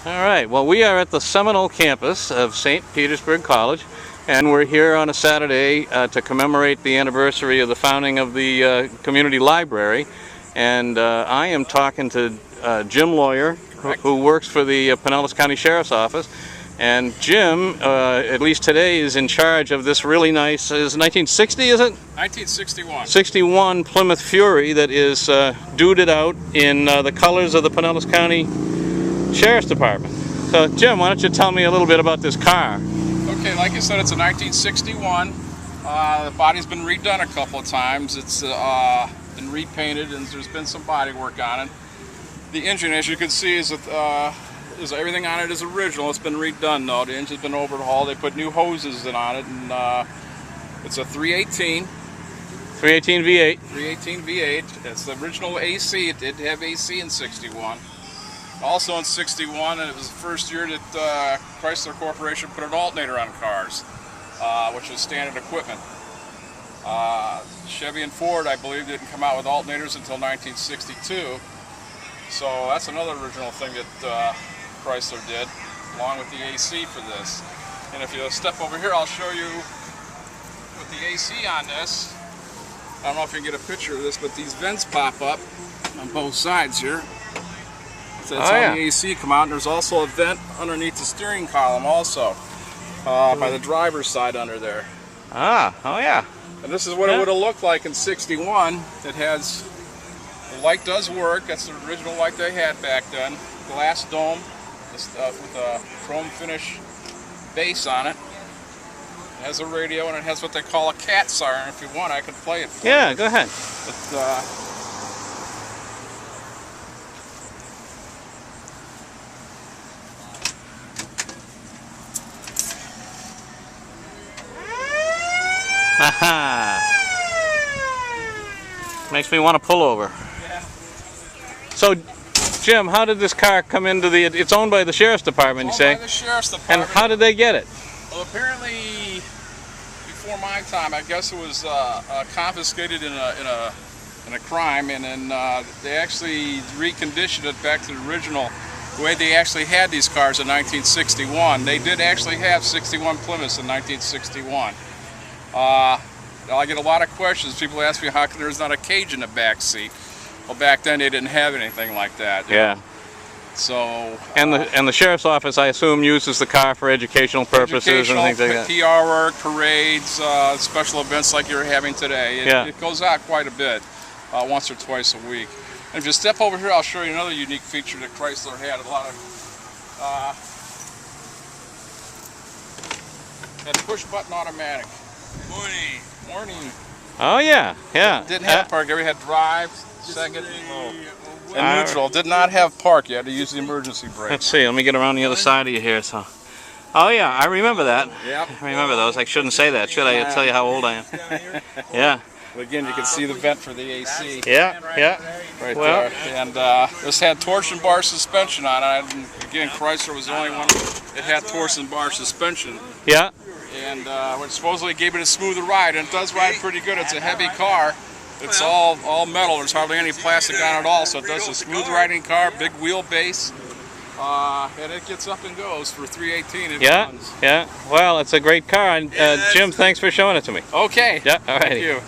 All right, well, we are at the Seminole campus of St. Petersburg College, and we're here on a Saturday to commemorate the anniversary of the founding of the community library. And I am talking to Jim Lawyer, who works for the Pinellas County Sheriff's Office. And Jim, at least today, is in charge of this really nice, is 1960, is it? 1961. 61 Plymouth Fury that is duded out in the colors of the Pinellas County Sheriff's Department. So Jim, why don't you tell me a little bit about this car? Okay, like I said, it's a 1961. The body's been redone a couple of times. It's been repainted and there's been some body work on it. The engine, as you can see, is everything on it is original. It's been redone though. The engine's been overhauled. They put new hoses in on it, and it's a 318. 318 V8. 318 V8. It's the original AC. It did have AC in 61. Also in 61, and it was the first year that Chrysler Corporation put an alternator on cars, which was standard equipment. Chevy and Ford, I believe, didn't come out with alternators until 1962. So that's another original thing that Chrysler did, along with the AC for this. And if you step over here, I'll show you with the AC on this. I don't know if you can get a picture of this, but these vents pop up on both sides here. So that's how the AC come out, and there's also a vent underneath the steering column also, by the driver's side under there. Ah, oh yeah. And this is what it would have looked like in 61. It has, the light does work, that's the original light they had back then. Glass dome with a chrome finish base on it. It has a radio, and it has what they call a cat siren. If you want, I can play it for you. Yeah, go ahead. But, Haha. Makes me want to pull over. yeah. So, Jim, how did this car come into the? It's owned by the Sheriff's Department, you say? By the Sheriff's Department. And how did they get it? Well, apparently, before my time, I guess it was confiscated in a crime, and then they actually reconditioned it back to the original, the way they actually had these cars in 1961. They did actually have 61 Plymouths in 1961. I get a lot of questions. People ask me how come there's not a cage in the back seat. Well, back then they didn't have anything like that. Yeah. So. And the Sheriff's Office, I assume, uses the car for educational purposes and things like that. PR work, parades, special events like you're having today. It goes out quite a bit, once or twice a week. And if you step over here, I'll show you another unique feature that Chrysler had. A lot of had push-button automatic. Morning. Oh yeah, yeah. Didn't have park. We had drive, second, and neutral. Did not have park. You had to use the emergency brake. Let's see. Let me get around the other side of you here. So. Oh yeah, I remember that. Yep. I remember those. I shouldn't say that, should I? I'll tell you how old I am. Yeah. But again, you can see the vent for the AC. Yeah. Right there. And this had torsion bar suspension on it. And again, Chrysler was the only one that had torsion bar suspension. Yeah. And which supposedly gave it a smoother ride, and it does ride pretty good. It's a heavy car. It's all metal. There's hardly any plastic on it at all, so it does a smooth riding car, big wheelbase, and it gets up and goes for 318. Yeah. Well, it's a great car, and Jim, thanks for showing it to me. Okay. Yeah. All right. Thank you.